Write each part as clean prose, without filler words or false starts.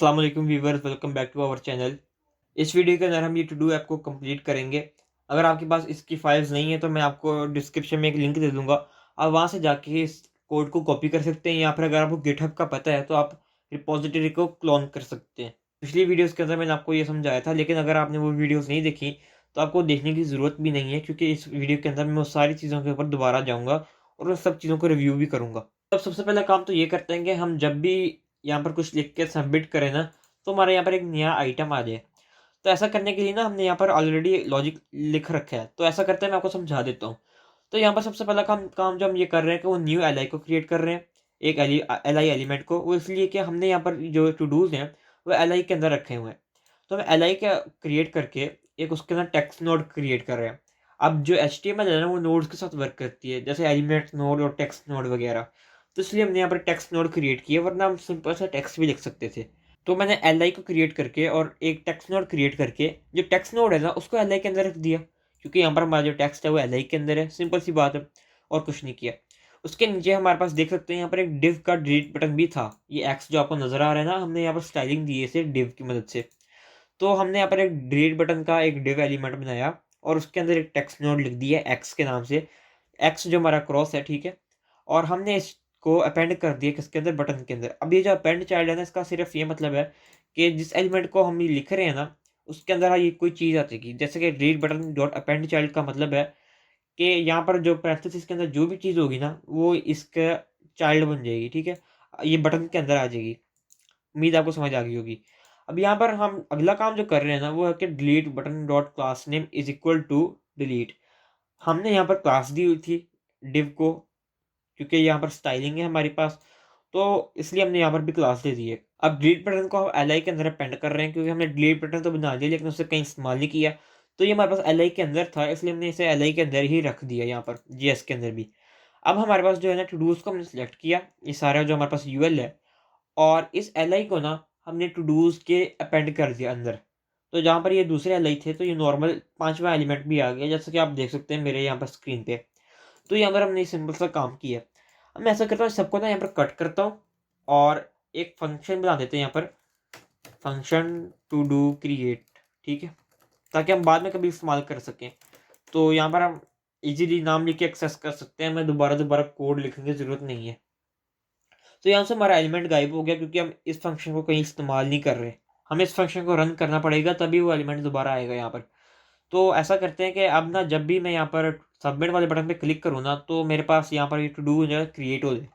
अस्सलाम वालेकुम viewers, welcome back to our channel. इस वीडियो के अंदर हम ये टू डू ऐप को कंप्लीट करेंगे। अगर आपके पास इसकी फाइल्स नहीं है तो मैं आपको डिस्क्रिप्शन में एक लिंक दे दूंगा। आप वहाँ से जाके इस कोड को कॉपी कर सकते हैं, या फिर अगर आपको गिटहब का पता है तो आप रिपोजिटरी को क्लोन कर सकते हैं। पिछली वीडियोज़ के अंदर मैंने आपको ये समझाया था, लेकिन अगर आपने वो वीडियोज़ नहीं देखी तो आपको देखने की ज़रूरत भी नहीं है, क्योंकि इस वीडियो के अंदर मैं वो सारी चीज़ों के ऊपर दोबारा जाऊँगा और उन सब चीज़ों को रिव्यू भी करूँगा। अब सबसे पहला काम तो ये करते हैं कि हम जब भी यहाँ पर कुछ लिख के सबमिट करें ना, तो हमारे यहाँ पर एक नया आइटम आ जाए। तो ऐसा करने के लिए ना हमने यहाँ पर ऑलरेडी लॉजिक लिख रखा है। तो ऐसा करते हैं, मैं आपको समझा देता हूँ। तो यहाँ पर सबसे पहला काम काम जो हम ये कर रहे हैं कि वो न्यू एलआई को क्रिएट कर रहे हैं। एक एलआई एलिमेंट को, वो इसलिए कि हमने यहाँ पर जो टू डूज़ हैं वो एलआई के अंदर रखे हुए हैं। तो हम एलआई का क्रिएट करके एक उसके अंदर टेक्स्ट नोड क्रिएट कर रहे हैं। अब जो एचटीएमएल है ना, वो नोड्स के साथ वर्क करती है, जैसे एलिमेंट नोड और टेक्स्ट नोड वगैरह। तो इसलिए हमने यहाँ पर टेक्स्ट नोड क्रिएट किया, वरना हम सिंपल सा टेक्स्ट भी लिख सकते थे। तो मैंने एल आई को क्रिएट करके और एक टेक्स्ट नोड क्रिएट करके जो टेक्स्ट नोड है ना उसको एल आई के अंदर रख दिया, क्योंकि यहाँ पर हमारा जो टेक्स्ट है वो एल आई के अंदर है। सिंपल सी बात है, और कुछ नहीं किया। उसके नीचे हमारे पास देख सकते हैं यहाँ पर एक डिव का डिलीट बटन भी था। ये एक्स जो आपको नज़र आ रहा है ना, हमने यहाँ पर स्टाइलिंग दी है इसे डिव की मदद से। तो हमने यहाँ पर एक डिलीट बटन का एक डिव एलिमेंट बनाया और उसके अंदर एक टेक्स्ट नोड लिख दिया एक्स के नाम से। एक्स जो हमारा क्रॉस है, ठीक है। और हमने इसको अपेंड कर दिया किसके अंदर, बटन के अंदर। अब ये जो अपेंड चाइल्ड है ना, इसका सिर्फ ये मतलब है कि जिस एलिमेंट को हम ये लिख रहे हैं ना, उसके अंदर ये कोई चीज़ आ जाएगी। जैसे कि read button dot append child का मतलब है कि यहाँ पर जो पैरेंथेसिस के अंदर जो भी चीज़ होगी ना, वो इसका चाइल्ड बन जाएगी, ठीक है। ये बटन के अंदर आ जाएगी। उम्मीद आपको समझ आ गई होगी। अब यहाँ पर हम अगला काम जो कर रहे हैं ना, वो है कि delete button dot class name is equal to delete. हमने यहाँ पर क्लास दी हुई थी डिव को, क्योंकि यहाँ पर स्टाइलिंग है हमारे पास, तो इसलिए हमने यहाँ पर भी क्लास दे दी है। अब डिलीट बटन को हम एल के अंदर अपेंड कर रहे हैं, क्योंकि हमने डिलीट बटन तो बना दिया लेकिन उससे कहीं इस्तेमाल नहीं किया। तो ये हमारे पास एल के अंदर था, इसलिए हमने इसे एल के अंदर ही रख दिया, यहाँ पर जीएस के अंदर भी। अब हमारे पास जो है ना टू डूज को हमने सेलेक्ट किया, ये सारा जो हमारे पास यूएल है, और इस एल को ना हमने टू डूज के अपेंड कर दिया अंदर। तो जहाँ पर ये दूसरे एल थे, तो ये नॉर्मल पांचवा एलिमेंट भी आ गया, जैसे कि आप देख सकते हैं मेरे यहाँ पर स्क्रीन पे। तो यहाँ पर हमने सिंपल सा काम किया। अब मैं ऐसा करता हूँ, सबको ना यहाँ पर कट करता हूँ और एक फंक्शन बना देते हैं यहाँ पर, फंक्शन टू डू क्रिएट, ठीक है, ताकि हम बाद में कभी इस्तेमाल कर सकें। तो यहाँ पर हम इजीली नाम लिख के एक्सेस कर सकते हैं, हमें दोबारा दोबारा कोड लिखने की ज़रूरत नहीं है। तो यहाँ से हमारा एलिमेंट गायब हो गया, क्योंकि हम इस फंक्शन को कहीं इस्तेमाल नहीं कर रहे। हमें इस फंक्शन को रन करना पड़ेगा, तभी वो एलिमेंट दोबारा आएगा यहाँ पर। तो ऐसा करते हैं कि अब ना जब भी मैं यहाँ पर सबमिट वाले बटन पे क्लिक करूँ ना, तो मेरे पास यहाँ पर ये टू डू जो है क्रिएट हो जाए।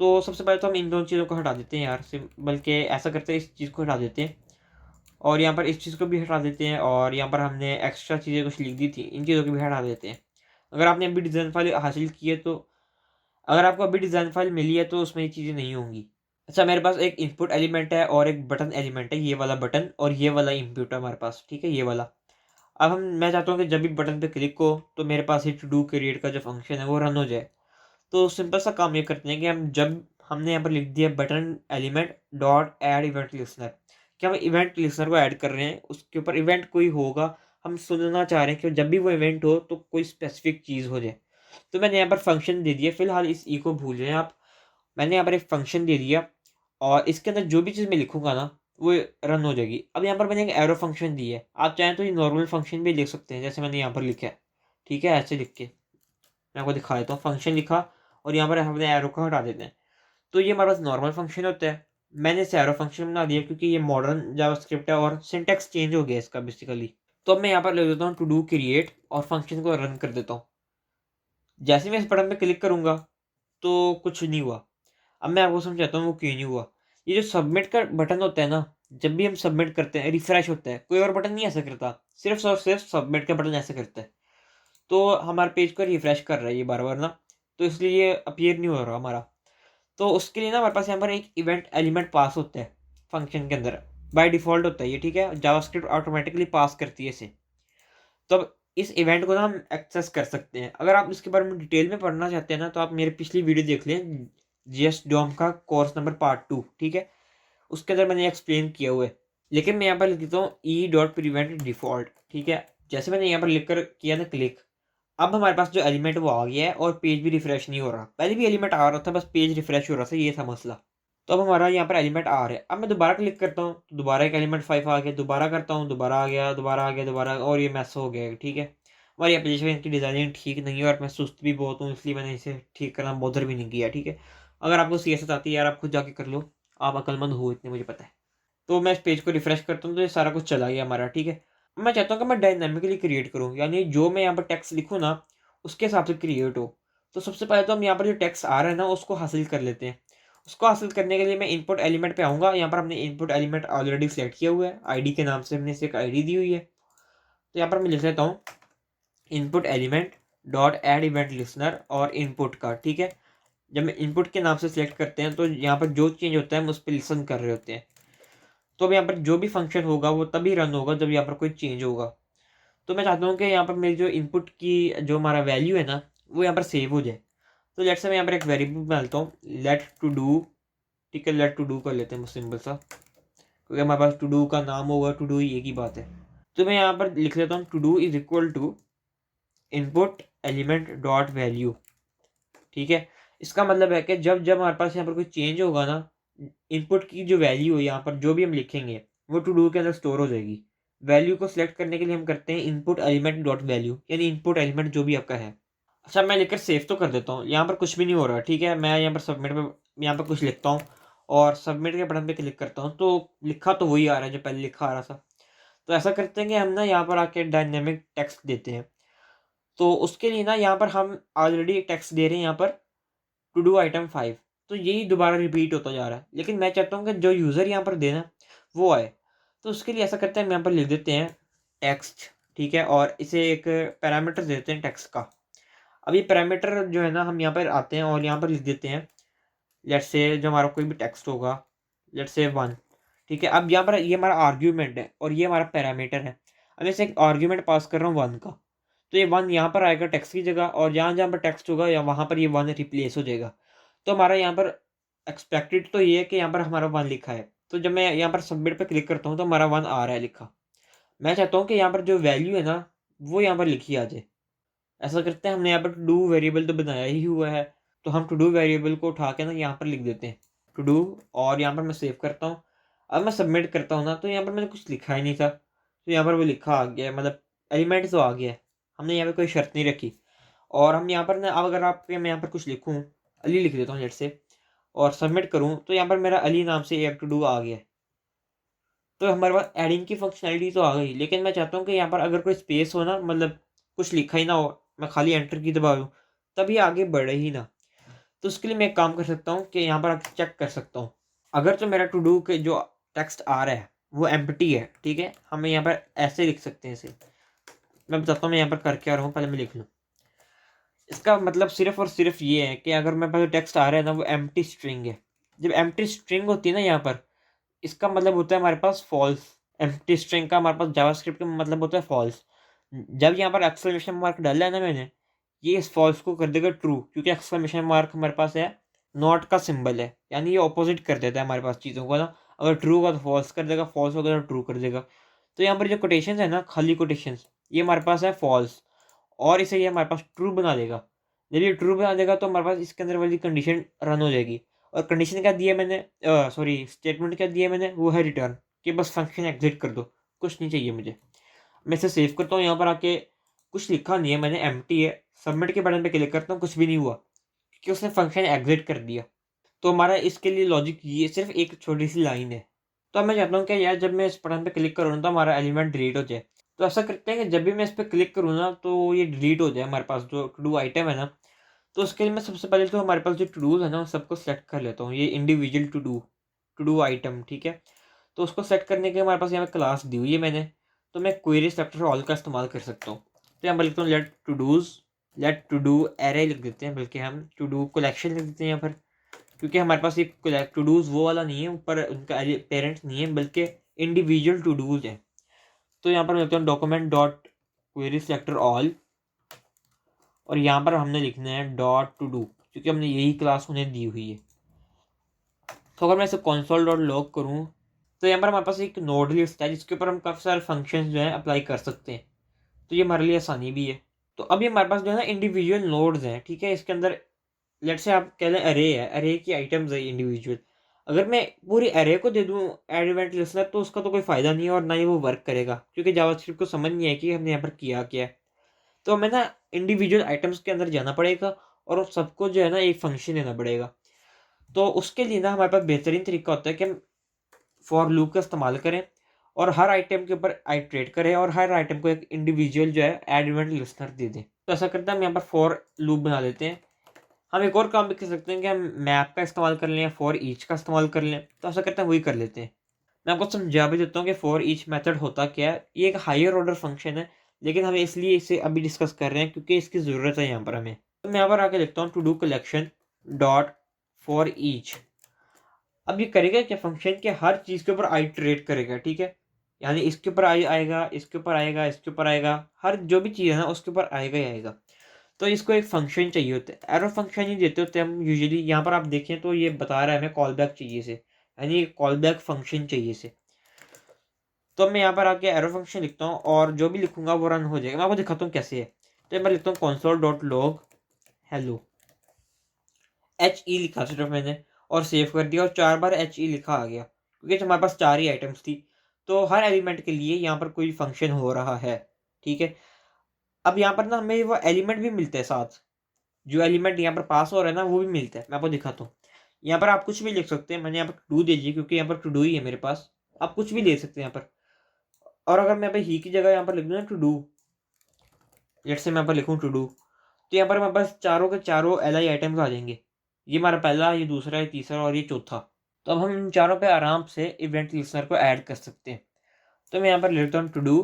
तो सबसे पहले तो हम इन दोनों चीज़ों को हटा देते हैं यार से, बल्कि ऐसा करते हैं इस चीज़ को हटा देते हैं, और यहाँ पर इस चीज़ को भी हटा देते हैं, और यहाँ पर हमने एक्स्ट्रा चीज़ें कुछ लिख दी थी, इन चीज़ों को भी हटा देते हैं। अगर आपने अभी डिज़ाइन फाइल हासिल की है तो, अगर आपको अभी डिज़ाइन फाइल मिली है तो उसमें ये चीज़ें नहीं होंगी। अच्छा, मेरे पास एक इनपुट एलिमेंट है और एक बटन एलिमेंट है, ये वाला बटन और ये वाला इनपुट है हमारे पास, ठीक है, ये वाला। अब मैं चाहता हूँ कि जब भी बटन पे क्लिक हो तो मेरे पास ये टू डू क्रिएट का जो फंक्शन है वो रन हो जाए। तो सिंपल सा काम ये करते हैं कि हम जब हमने यहाँ पर लिख दिया button element dot add event listener, कि हम इवेंट लिसनर को ऐड कर रहे हैं, उसके ऊपर इवेंट कोई होगा, हम सुनना चाह रहे हैं कि जब भी वो इवेंट हो तो कोई स्पेसिफिक चीज़ हो जाए। तो मैंने यहाँ पर फंक्शन दे दिया, फिलहाल इस ई को भूल जाएं आप। मैंने यहाँ पर एक फंक्शन दे दिया और इसके अंदर जो भी चीज़ मैं लिखूंगा ना, वो रन हो जाएगी। अब यहाँ पर मैंने एक एरो फंक्शन दी है, आप चाहें तो ये नॉर्मल फंक्शन भी लिख सकते हैं, जैसे मैंने यहाँ पर लिखा है, ठीक है, ऐसे लिख के मैं आपको दिखा देता हूँ। फंक्शन लिखा और यहाँ पर हमने एरो को हटा देते हैं, तो ये हमारे पास नॉर्मल फंक्शन होता है। मैंने इसे एरो फंक्शन बना दिया, क्योंकि ये मॉडर्न जावास्क्रिप्ट है और सिंटैक्स चेंज हो गया इसका बेसिकली। तो अब मैं यहाँ पर लिख देता हूँ टू डू क्रिएट और फंक्शन को रन कर देता हूँ। जैसे मैं इस बटन पर क्लिक करूँगा तो कुछ नहीं हुआ। अब मैं आपको समझाता हूँ वो क्यों नहीं हुआ। ये जो सबमिट का बटन होता है ना, जब भी हम सबमिट करते हैं रिफ्रेश होता है, कोई और बटन नहीं ऐसा करता, सिर्फ और सिर्फ सबमिट का बटन ऐसा करता है। तो हमारे पेज को रिफ्रेश कर रहा है ये बार बार ना, तो इसलिए ये अपीयर नहीं हो रहा हमारा। तो उसके लिए ना हमारे पास यहाँ पर एक इवेंट एलिमेंट पास होता है फंक्शन के अंदर, बाय डिफ़ॉल्ट होता है ये, ठीक है, जावास्क्रिप्ट ऑटोमेटिकली पास करती है इसे। तो अब इस इवेंट को ना हम एक्सेस कर सकते हैं। अगर आप इसके बारे में डिटेल में पढ़ना चाहते हैं ना, तो आप मेरी पिछली वीडियो देख लें, जीएस डोम का कोर्स नंबर पार्ट 2, ठीक है, उसके अंदर मैंने एक्सप्लेन किया हुआ है। लेकिन मैं यहाँ पर लिख देता हूँ ई डॉट प्रिवेंट डिफ़ॉल्ट, ठीक है। जैसे मैंने यहाँ पर लिख कर किया ना क्लिक, अब हमारे पास जो एलिमेंट वो आ गया है और पेज भी रिफ्रेश नहीं हो रहा। पहले भी एलिमेंट आ रहा था, बस पेज रिफ्रेश हो रहा था, ये था मसला। तो अब हमारा यहाँ पर एलिमेंट आ रहा है। अब मैं दोबारा क्लिक करता हूँ तो दोबारा एक एलिमेंट 5 आ गया, दोबारा करता हूँ दोबारा आ गया, दोबारा आ गया, दोबारा, और ये मैस हो गया। ठीक है, हमारी एप्लीकेशन की डिज़ाइनिंग ठीक नहीं है और मैं सुस्त भी बहुत हूँ, इसलिए मैंने इसे ठीक करना बॉदर भी नहीं किया। ठीक है, अगर आपको CSS आती है यार, आप खुद जाके कर लो, आप अक्लमंद हो इतने, मुझे पता है। तो मैं इस पेज को रिफ्रेश करता हूँ तो ये सारा कुछ चला गया हमारा। ठीक है, मैं चाहता हूँ कि मैं डायनामिकली क्रिएट करूँ, यानी जो मैं यहाँ पर टेक्स्ट लिखूँ ना उसके हिसाब से क्रिएट हो। तो सबसे पहले तो हम यहाँ पर जो टेक्स्ट आ रहा है ना उसको हासिल कर लेते हैं। उसको हासिल करने के लिए मैं इनपुट एलिमेंट पे आऊँगा। यहाँ पर हमने इनपुट एलिमेंट ऑलरेडी सेलेक्ट किया हुआ है, आईडी के नाम से हमने इसे एक आईडी दी हुई है। तो यहाँ पर मैं लिख लेता हूँ input element dot add event listener और इनपुट का। ठीक है, जब मैं इनपुट के नाम से सिलेक्ट करते हैं तो यहाँ पर जो चेंज होता है हम उस पर लिसन कर रहे होते हैं। तो अब यहाँ पर जो भी फंक्शन होगा वो तभी रन होगा जब यहाँ पर कोई चेंज होगा। तो मैं चाहता हूँ कि यहाँ पर मेरी जो इनपुट की जो हमारा वैल्यू है ना वो यहाँ पर सेव हो जाए। तो लेट से मैं यहाँ पर एक वेरिएबल डालता हूँ, लेट टू डू। ठीक है, लेट टू डू कर लेते हैं सिंपल सा, क्योंकि हमारे पास टू डू का नाम होगा, टू डू ही एक ही बात है। तो मैं यहाँ पर लिख लेता हूँ to do is equal to input element dot value. ठीक है, इसका मतलब है कि जब जब हमारे पास यहाँ पर कोई चेंज होगा ना, इनपुट की जो वैल्यू है यहाँ पर जो भी हम लिखेंगे वो टू डू के अंदर स्टोर हो जाएगी। वैल्यू को सिलेक्ट करने के लिए हम करते हैं इनपुट एलिमेंट डॉट वैल्यू, यानी इनपुट एलिमेंट जो भी आपका है। अच्छा, मैं लिखकर सेव तो कर देता हूँ, यहाँ पर कुछ भी नहीं हो रहा। ठीक है, मैं यहाँ पर सबमिट पे यहाँ पर कुछ लिखता हूँ और सबमिट के बटन पे क्लिक करता हूँ तो लिखा तो वही आ रहा है जो पहले लिखा आ रहा था। तो ऐसा करते हैं कि हम ना यहाँ पर आके डायनेमिक टेक्स्ट देते हैं। तो उसके लिए ना यहाँ पर हम ऑलरेडी टेक्स्ट दे रहे हैं यहाँ पर टू डू आइटम 5। तो यही दोबारा रिपीट होता जा रहा है, लेकिन मैं चाहता हूँ कि जो यूज़र यहाँ पर देना वो आए। तो उसके लिए ऐसा करते हैं हम यहाँ पर लिख देते हैं टेक्स्ट। ठीक है, और इसे एक पैरामीटर देते हैं टेक्स्ट का। अब ये पैरामीटर जो है ना हम यहाँ पर आते हैं और यहाँ पर लिख देते हैं लेट्स से जो हमारा कोई भी टेक्स्ट होगा, लेट्स से 1। ठीक है, अब यहाँ पर ये हमारा आर्ग्यूमेंट है और ये हमारा पैरामीटर है। अब इसे एक आर्ग्यूमेंट पास कर रहा हूँ 1 का, तो ये 1 यहाँ पर आएगा टेक्स्ट की जगह, और जहाँ जहाँ पर टेक्स्ट होगा या वहाँ पर ये 1 रिप्लेस हो जाएगा। तो हमारा यहाँ पर एक्सपेक्टेड तो ये है कि यहाँ पर हमारा 1 लिखा है। तो जब मैं यहाँ पर सबमिट पे क्लिक करता हूँ तो हमारा 1 आ रहा है लिखा। मैं चाहता हूँ कि यहाँ पर जो वैल्यू है ना वो यहाँ पर लिखी आ जाए। ऐसा करते हैं, हमने यहाँ पर टू डू वेरिएबल तो बनाया ही हुआ है, तो हम टू डू वेरिएबल को उठा के ना यहाँ पर लिख देते हैं टू डू, और यहाँ पर मैं सेव करता हूँ। अब मैं सबमिट करता हूँ ना तो यहाँ पर मैंने कुछ लिखा ही नहीं था, तो यहाँ पर वो लिखा आ गया है, मतलब एलिमेंट तो आ गया है। हमने यहाँ पर कोई शर्त नहीं रखी। और हम यहाँ पर ना, अब अगर आप मैं यहाँ पर कुछ लिखूँ, अली लिख देता हूँ लेट से, और सबमिट करूँ तो यहाँ पर मेरा अली नाम से एक टू डू आ गया है। तो हमारे पास एडिंग की फंक्शनैलिटी तो आ गई, लेकिन मैं चाहता हूँ कि यहाँ पर अगर कोई स्पेस हो ना, मतलब कुछ लिखा ही ना हो, मैं खाली एंटर की दबा दूँ, तभी आगे बढ़े ही ना। तो उसके लिए मैं एक काम कर सकता हूँ कि यहाँ पर आके चेक कर सकता हूँ अगर तो मेरा टू डू के जो टेक्स्ट आ रहा है वो एम्प्टी है। ठीक है, हमें यहाँ पर ऐसे लिख सकते हैं इसे। मैं बताता हूँ मैं यहाँ पर कर क्या रहा हूँ, पहले मैं लिख लूँ। इसका मतलब सिर्फ और सिर्फ ये है कि अगर मेरे पास टेक्स्ट आ रहा है ना वो एम्प्टी स्ट्रिंग है। जब एम्प्टी स्ट्रिंग होती है ना यहाँ पर, इसका मतलब होता है हमारे पास फॉल्स। एम्प्टी स्ट्रिंग का हमारे पास जावास्क्रिप्ट का मतलब होता है फॉल्स। जब यहाँ पर एक्सक्लेमेशन मार्क डाला है ना मैंने, ये इस फॉल्स को कर देगा ट्रू, क्योंकि एक्सक्लेमेशन मार्क हमारे पास है नॉट का सिंबल है, यानी ये ऑपोजिट कर देता है हमारे पास चीज़ों को ना। अगर ट्रू होगा तो फॉल्स कर देगा, फॉल्स होगा तो ट्रू कर देगा। तो यहाँ पर जो कोटेशन है ना, खाली कोटेशन, ये हमारे पास है फॉल्स, और इसे ये हमारे पास ट्रू बना देगा। जब ये ट्रू बना देगा तो हमारे पास इसके अंदर वाली कंडीशन रन हो जाएगी। और कंडीशन क्या दी है मैंने, सॉरी स्टेटमेंट क्या दिया है मैंने, वो है रिटर्न, कि बस फंक्शन एग्जिट कर दो, कुछ नहीं चाहिए मुझे। मैं इसे सेव करता हूँ, यहाँ पर आके कुछ लिखा नहीं है मैंने, एम्प्टी है। सबमिट के बटन पे क्लिक करता हूँ, कुछ भी नहीं हुआ क्योंकि उसने फंक्शन एग्जिट कर दिया। तो हमारा इसके लिए लॉजिक ये सिर्फ एक छोटी सी लाइन है। तो अब मैं चाहता हूँ कि यार जब मैं इस बटन पे क्लिक करूँ तो हमारा एलिमेंट डिलीट हो जाए। तो ऐसा करते हैं कि जब भी मैं इस पर क्लिक करूँ ना तो ये डिलीट हो जाए हमारे पास जो टू डू आइटम है ना। तो उसके लिए मैं सबसे पहले तो हमारे पास जो टू डूज है ना उन सबको सेलेक्ट कर लेता हूँ, ये इंडिविजुअल टू डू आइटम। ठीक है, तो उसको सेट करने के हमारे पास यहाँ पे क्लास दी हुई है मैंने, तो मैं क्वेरी सेलेक्टर ऑल का इस्तेमाल कर सकता हूँ। तो यहाँ पर लिखता हूँ लेट टू डू एरे लिख देते हैं, बल्कि हम टू डू कलेक्शन लिख देते हैं यहाँ पर, क्योंकि हमारे पास ये टू डूज वो वाला नहीं है, ऊपर उनका पेरेंट्स नहीं है बल्कि इंडिविजुअल टू डूज है। तो यहाँ पर मैं लिखता हूँ document dot query selector all, और यहाँ पर हमने लिखना है डॉट टू डू, क्योंकि हमने यही क्लास उन्हें दी हुई है। तो अगर मैं इसे console डॉट लॉग करूँ तो यहाँ पर हमारे पास एक नोड लिस्ट है जिसके ऊपर हम काफ़ी सारे फंक्शंस जो है अप्लाई कर सकते हैं। तो ये हमारे लिए आसानी भी है। तो अभी हमारे पास जो है ना इंडिविजुअल नोड्स हैं। ठीक है, इसके अंदर लेट से आप कह लें अरे है, अरे की आइटम्स है इंडिविजुअल। अगर मैं पूरी एरे को दे दूँ ऐड इवेंट लिस्टनर तो उसका तो कोई फ़ायदा नहीं है और ना ही वो वर्क करेगा, क्योंकि जावास्क्रिप्ट को समझ नहीं है कि हमने यहाँ पर किया क्या है। तो हमें ना इंडिविजुअल आइटम्स के अंदर जाना पड़ेगा और उन सबको जो है ना एक फ़ंक्शन देना पड़ेगा। तो उसके लिए ना हमारे पास बेहतरीन तरीका होता है कि हम फॉर लूप का इस्तेमाल करें और हर आइटम के ऊपर आइटरेट करें और हर आइटम को एक इंडिविजुअल जो है ऐड इवेंट लिस्टनर दे दें। तो ऐसा करते हैं हम यहाँ पर फॉर लूप बना लेते हैं। हम एक और काम भी कर सकते हैं कि हम मैप का इस्तेमाल कर लें या फॉर ईच का इस्तेमाल कर लें। तो ऐसा करते हैं वही कर लेते हैं। मैं आपको समझा भी देता हूँ कि फॉर ईच मेथड होता क्या है। ये एक हायर ऑर्डर फंक्शन है, लेकिन हम इसलिए इसे अभी डिस्कस कर रहे हैं क्योंकि इसकी ज़रूरत है यहाँ पर हमें। तो मैं यहाँ पर आके लिखता हूँ to do collection dot for each. अब ये करेगा क्या, फंक्शन के हर चीज़ के ऊपर आइटरेट करेगा, ठीक है। यानी इसके ऊपर आएगा, इसके ऊपर आएगा, इसके ऊपर आएगा, हर जो भी चीज़ है ना उसके ऊपर आएगा ही आएगा। तो इसको एक फंक्शन चाहिए होता है, एरो फंक्शन ही देते होते हैं हम यूजुअली। यहाँ पर आप देखें तो ये बता रहा है हमें कॉल बैक चाहिए से, यानी कॉल बैक फंक्शन चाहिए से। तो मैं यहाँ पर आके एरो फंक्शन लिखता हूँ और जो भी लिखूंगा वो रन हो जाएगा। मैं आपको दिखाता हूँ कैसे है। तो मैं लिखता हूँ console dot log hello, HE लिखा सिर्फ मैंने और सेव कर दिया और 4 बार HE लिखा आ गया, क्योंकि हमारे पास 4 ही आइटम्स थी। तो हर एलिमेंट के लिए यहाँ पर कोई फंक्शन हो रहा है, ठीक है। अब यहाँ पर ना हमें वो एलिमेंट भी मिलते हैं साथ, जो एलिमेंट यहाँ पर पास हो रहा है ना वो भी मिलता है। मैं आपको दिखाता हूँ। यहाँ पर आप कुछ भी लिख सकते हैं। मैंने यहाँ पर टू डू दे दी क्योंकि यहाँ पर टू डू ही है मेरे पास। आप कुछ भी ले सकते हैं यहाँ पर। और अगर मैं ही की जगह यहाँ पर लिख दूँ ना टू डू, जेट से मैं यहाँ पर लिखूँ टू डू, तो यहाँ पर हमारे पास चारों के चारों LI आइटम्स आ जाएंगे। ये हमारा पहला, ये दूसरा, ये तीसरा और ये चौथा। तो अब हम इन चारों पे आराम से इवेंट लिस्टनर को ऐड कर सकते हैं। तो मैं यहाँ पर लिखता हूँ to do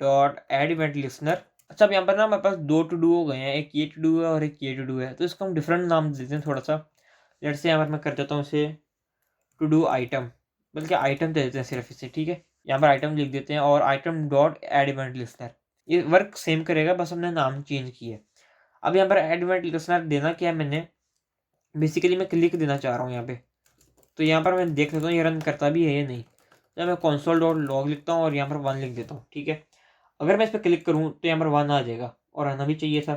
dot add event listener. अच्छा, अब यहाँ पर ना हमारे पास 2 टू डू हो गए हैं, एक ये टू डू है और एक ये टू डू है। तो इसको हम डिफरेंट नाम देते हैं थोड़ा सा। जेट से यहाँ पर मैं कर देता हूँ इसे टू डू आइटम, बल्कि आइटम दे देते हैं सिर्फ इसे, ठीक है। यहाँ पर आइटम लिख देते हैं और item dot add event listener. ये वर्क सेम करेगा, बस हमने नाम चेंज किया है। अब यहाँ पर ऐड इवेंट लिस्टनर देना क्या है, मैंने बेसिकली मैं क्लिक देना चाह रहा हूँ यहाँ पे। तो यहाँ पर मैं देख लेता हूँ ये रन करता भी है या नहीं। तो मैं console डॉट लॉग लिखता हूँ और यहाँ पर 1 लिख देता हूँ, ठीक है। अगर मैं इस पर क्लिक करूँ तो यहाँ पर 1 आ जाएगा और आना भी चाहिए था।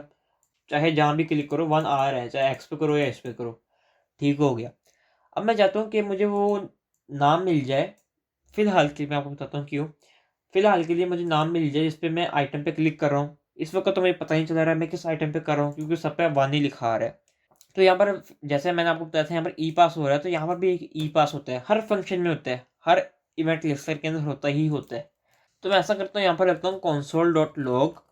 चाहे जहाँ भी क्लिक करो 1 आ रहा है, चाहे एक्स पे करो या इस पे करो, ठीक हो गया। अब मैं चाहता हूँ कि मुझे वो नाम मिल जाए। फिलहाल के लिए मैं आपको बताता हूँ क्यों। फिलहाल के लिए मुझे नाम मिल जाए जिस पे मैं आइटम पे क्लिक कर रहा हूँ। इस वक्त तो मुझे पता नहीं चल रहा है मैं किस आइटम पे कर रहा हूँ, क्योंकि सब पे 1 ही लिखा आ रहा है। तो यहाँ पर जैसे मैंने आपको बताया था यहाँ पर ई पास हो रहा है, तो यहाँ पर भी एक ई पास होता है, हर फंक्शन में होता है, हर इवेंट लिस्टर के अंदर होता ही होता है। तो मैं ऐसा करता हूँ, यहाँ पर रखता हूँ console डॉट लॉग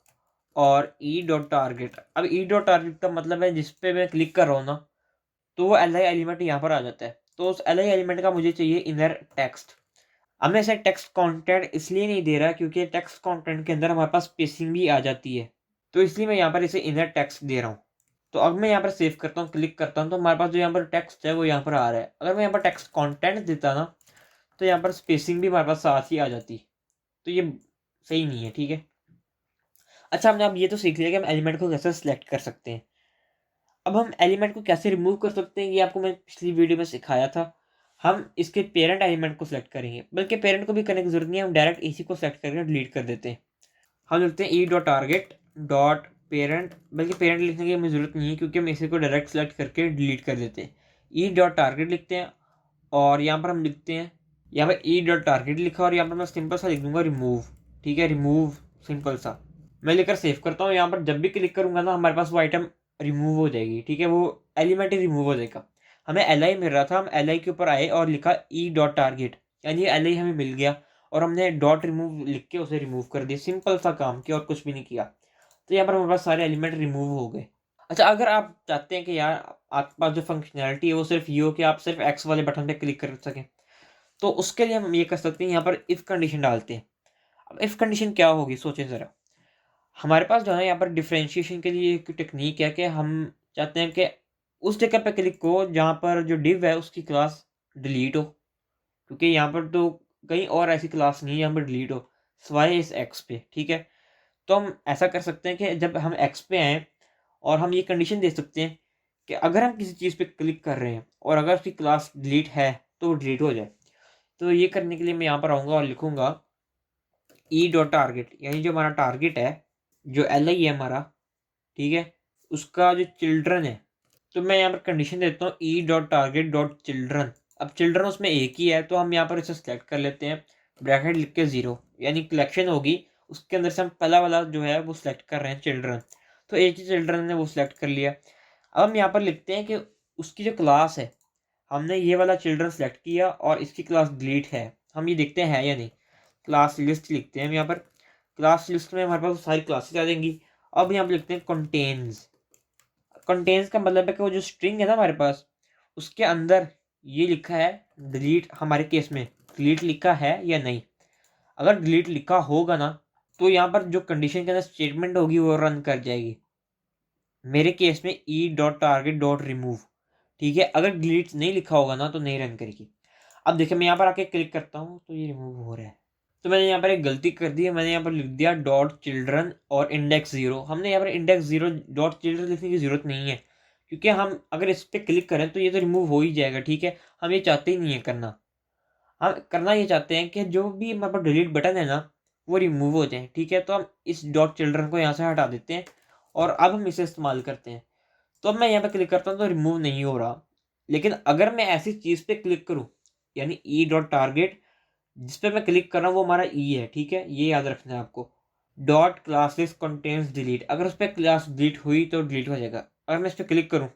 और ई डॉट टारगेट। अब ई डॉट टारगेट का मतलब है जिस पे मैं क्लिक कर रहा हूँ ना, तो वो LI एलिमेंट यहाँ पर आ जाता है। तो उस LI एलिमेंट का मुझे चाहिए इनर टेक्स्ट। अब मैं इसे टेक्स्ट कंटेंट इसलिए नहीं दे रहा क्योंकि टेक्स्ट कंटेंट के अंदर हमारे पास स्पेसिंग भी आ जाती है, तो इसलिए मैं यहाँ पर इसे इनर टेक्स्ट दे रहा हूँ। तो अब मैं यहाँ पर सेव करता हूँ, क्लिक करता हूँ, तो हमारे पास जो यहाँ पर टेक्स्ट है वो यहाँ पर आ रहा है। अगर मैं यहाँ पर टेक्स्ट कंटेंट देता ना, तो यहाँ पर स्पेसिंग भी हमारे पास साथ ही आ जाती। तो ये सही नहीं है, ठीक है। अच्छा, हमने अब ये तो सीख लिया कि हम एलिमेंट को कैसे सिलेक्ट कर सकते हैं। अब हम एलिमेंट को कैसे रिमूव कर सकते हैं, ये आपको मैं पिछली वीडियो में सिखाया था। हम इसके पेरेंट एलिमेंट को सिलेक्ट करेंगे, बल्कि पेरेंट को भी करने की जरूरत नहीं है, हम डायरेक्ट इसी को सिलेक्ट करके डिलीट कर देते हैं। हम लिखते हैं E dot target dot parent, बल्कि पेरेंट लिखने की हमें ज़रूरत नहीं है क्योंकि हम इसी को डायरेक्ट सेलेक्ट करके डिलीट कर देते हैं। ई डॉट टारगेट लिखते हैं और यहाँ पर हम लिखते हैं, यहाँ पर ई डॉट टारगेट लिखा और यहाँ पर मैं सिंपल सा लिख दूंगा रिमूव, ठीक है, रिमूव सिंपल सा। मैं लेकर सेव करता हूँ। यहाँ पर जब भी क्लिक करूँगा ना हमारे पास वो आइटम रिमूव हो जाएगी, ठीक है, वो एलिमेंट ही रिमूव हो जाएगा। हमें LI मिल रहा था, हम LI के ऊपर आए और लिखा ई डॉट टारगेट, यानी LI हमें मिल गया और हमने डॉट रिमूव लिख के उसे रिमूव कर दिया। सिंपल सा काम किया और कुछ भी नहीं किया। तो यहाँ पर हमारे पास सारे एलिमेंट रिमूव हो गए। अच्छा, अगर आप चाहते हैं कि यार आपके पास जो फंक्शनैलिटी है वो सिर्फ ये हो कि आप सिर्फ एक्स वाले बटन पे क्लिक कर सकें, तो उसके लिए हम ये कर सकते हैं, यहाँ पर इफ़ कंडीशन डालते हैं। अब इफ़ कंडीशन क्या होगी, सोचें ज़रा। हमारे पास जो है यहाँ पर डिफ्रेंशिएशन के लिए एक टेक्निक है कि हम चाहते हैं कि उस जगह पे क्लिक हो जहाँ पर जो डिव है उसकी क्लास डिलीट हो, क्योंकि यहाँ पर तो कहीं और ऐसी क्लास नहीं है यहाँ पर डिलीट हो सिवाय इस एक्स पे, ठीक है। तो हम ऐसा कर सकते हैं कि जब हम एक्स पे आएँ और हम ये कंडीशन दे सकते हैं कि अगर हम किसी चीज़ पे क्लिक कर रहे हैं और अगर उसकी क्लास डिलीट है तो वो डिलीट हो जाए। तो ये करने के लिए मैं यहाँ पर आऊँगा और लिखूँगा ई डॉट टारगेट, यानी जो हमारा टारगेट है, जो LI है हमारा, ठीक है, उसका जो चिल्ड्रन है। तो मैं यहाँ पर कंडीशन देता हूँ E dot target dot children, अब चिल्ड्रन उसमें एक ही है, तो हम यहाँ पर इसे सेलेक्ट कर लेते हैं, ब्रैकेट लिख के 0, यानी कलेक्शन होगी, उसके अंदर से हम पहला वाला जो है वो सिलेक्ट कर रहे हैं चिल्ड्रन। तो एक ही चिल्ड्रन ने वो सिलेक्ट कर लिया। अब हम यहाँ पर लिखते हैं कि उसकी जो क्लास है, हमने ये वाला चिल्ड्रन सेलेक्ट किया और इसकी क्लास डिलीट है, हम ये देखते हैं या नहीं। क्लास लिस्ट लिखते हैं हम यहाँ पर, क्लास लिस्ट में हमारे पास सारी क्लासेस आ जाएंगी। अब यहाँ पर लिखते हैं कंटेन्स। कंटेन्स का मतलब है कि वो जो स्ट्रिंग है ना हमारे पास, उसके अंदर ये लिखा है डिलीट, हमारे केस में डिलीट लिखा है या नहीं। अगर डिलीट लिखा होगा ना, तो यहाँ पर जो कंडीशन के अंदर स्टेटमेंट होगी वो रन कर जाएगी। मेरे केस में e.target.remove, ठीक है। अगर डिलीट नहीं लिखा होगा ना तो नहीं रन करेगी। अब देखिए मैं यहाँ पर आके क्लिक करता हूँ तो ये रिमूव हो रहा है। तो मैंने यहाँ पर एक गलती कर दी है, मैंने यहाँ पर लिख दिया डॉट चिल्ड्रन और इंडेक्स 0। हमने यहाँ पर इंडेक्स 0 डॉट चिल्ड्रन लिखने की ज़रूरत नहीं है, क्योंकि हम अगर इस पर क्लिक करें तो ये तो रिमूव हो ही जाएगा, ठीक है। हम ये चाहते ही नहीं है करना, हम करना ये चाहते हैं कि जो भी हमारे पास डिलीट बटन है ना वो रिमूव हो जाए, ठीक है। तो हम इस डॉट चिल्ड्रन को यहाँ से हटा देते हैं और अब हम इसे इस्तेमाल करते हैं। तो अब मैं यहाँ पे क्लिक करता हूँ तो रिमूव नहीं हो रहा। लेकिन अगर मैं ऐसी चीज़ पे क्लिक करूँ, यानी e.target, जिस पे मैं क्लिक कर रहा हूँ वो हमारा ई है, ठीक है, ये याद रखना है आपको। डॉट क्लासेस कंटेन्स डिलीट, अगर उस पर क्लास डिलीट हुई तो डिलीट हो जाएगा। अगर मैं इस पर क्लिक करूँ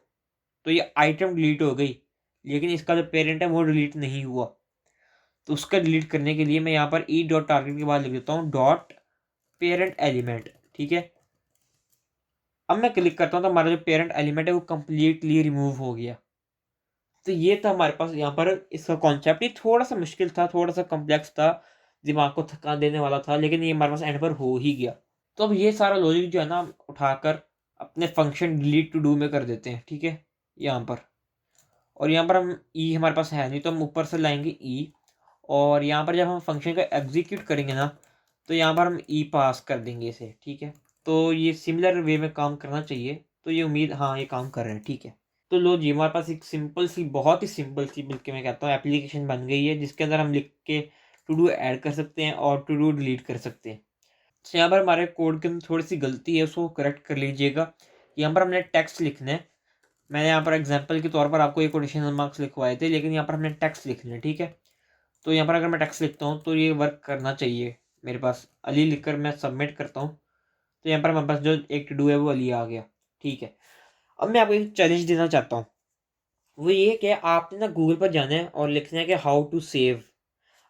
तो ये आइटम डिलीट हो गई, लेकिन इसका जो पेरेंट है वो डिलीट नहीं हुआ। तो उसका डिलीट करने के लिए मैं यहाँ पर e.target के बाद लिख देता हूँ डॉट पेरेंट एलिमेंट, ठीक है। अब मैं क्लिक करता हूँ तो हमारा जो पेरेंट एलिमेंट है वो कंप्लीटली रिमूव हो गया। तो ये था हमारे पास यहाँ पर इसका कॉन्सेप्ट। ये थोड़ा सा मुश्किल था, थोड़ा सा कॉम्प्लेक्स था, दिमाग को थका देने वाला था, लेकिन ये हमारे पास एंड पर हो ही गया। तो अब ये सारा लॉजिक जो है ना उठाकर अपने फंक्शन डिलीट टू डू में कर देते हैं, ठीक है, यहाँ पर। और यहाँ पर हम ई हमारे पास है नहीं, तो हम ऊपर से लाएंगे ई, और यहाँ पर जब हम फंक्शन को एग्जीक्यूट करेंगे ना तो यहाँ पर हम ई पास कर देंगे इसे, ठीक है। तो ये सिमिलर वे में काम करना चाहिए, तो ये उम्मीद, हाँ ये काम कर रहे हैं, ठीक है। तो लो जी, हमारे पास एक सिंपल सी, बहुत ही सिंपल सी, बल्कि मैं कहता हूँ एप्लीकेशन बन गई है, जिसके अंदर हम लिख के टू डू ऐड कर सकते हैं और टू डू डिलीट कर सकते हैं। तो यहाँ पर हमारे कोड के अंदर थोड़ी सी गलती है, उसको करेक्ट कर लीजिएगा। यहाँ पर हमने टेक्स्ट लिखना है। मैंने यहाँ पर एग्जाम्पल के तौर पर आपको एक कोटेशन मार्क्स लिखवाए थे, लेकिन यहाँ पर हमने टेक्स्ट लिखना है, ठीक है। तो यहाँ पर अगर मैं टेक्स्ट लिखता हूँ तो ये वर्क करना चाहिए। मेरे पास अली लिखकर मैं सबमिट करता हूँ तो यहाँ पर हमारे पास जो एक टू डू है वो अली आ गया, ठीक है। अब मैं आपको एक चैलेंज देना चाहता हूँ, वो ये कि आपने ना गूगल पर जाना है और लिखना है कि हाउ टू सेव।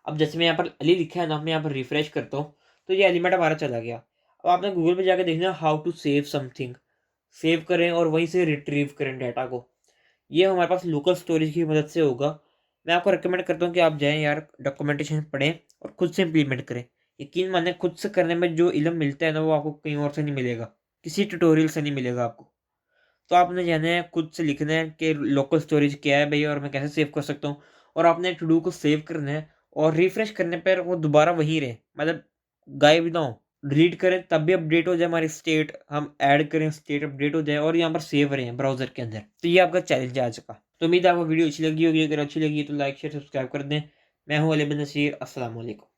अब जैसे मैं यहाँ पर अली लिखा है ना, मैं यहाँ पर रिफ्रेश करता हूँ तो ये एलिमेंट हमारा चला गया। अब आपने गूगल पर जाकर देखना how to save something, save करें और वहीं से रिट्रीव करें डाटा को। ये हमारे पास लोकल स्टोरेज की मदद से होगा। मैं आपको रिकमेंड करता हूँ कि आप जाएं यार, डॉक्यूमेंटेशन पढ़ें और खुद से इम्प्लीमेंट करें। यकीन माने खुद से करने में जो इल्म मिलता है ना वो आपको कहीं और से नहीं मिलेगा, किसी ट्यूटोरियल से नहीं मिलेगा आपको। तो आपने जाना है, खुद से लिखना है कि लोकल स्टोरेज क्या है भाई और मैं कैसे सेव कर सकता हूँ, और आपने टू डू को सेव करना है और रिफ्रेश करने पर वो दोबारा वहीं रहे, मतलब गायब ना हो। डिलीट करें तब भी अपडेट हो जाए हमारी स्टेट, हम ऐड करें स्टेट अपडेट हो जाए और यहाँ पर सेव रहे ब्राउजर के अंदर। तो ये आपका चैलेंज है आज का। तो उम्मीद है आपको वीडियो अच्छी लगी होगी, अगर अच्छी लगी तो लाइक शेयर सब्सक्राइब कर दें। मैं हूँ अली बिन नसीर, अस्सलाम वालेकुम।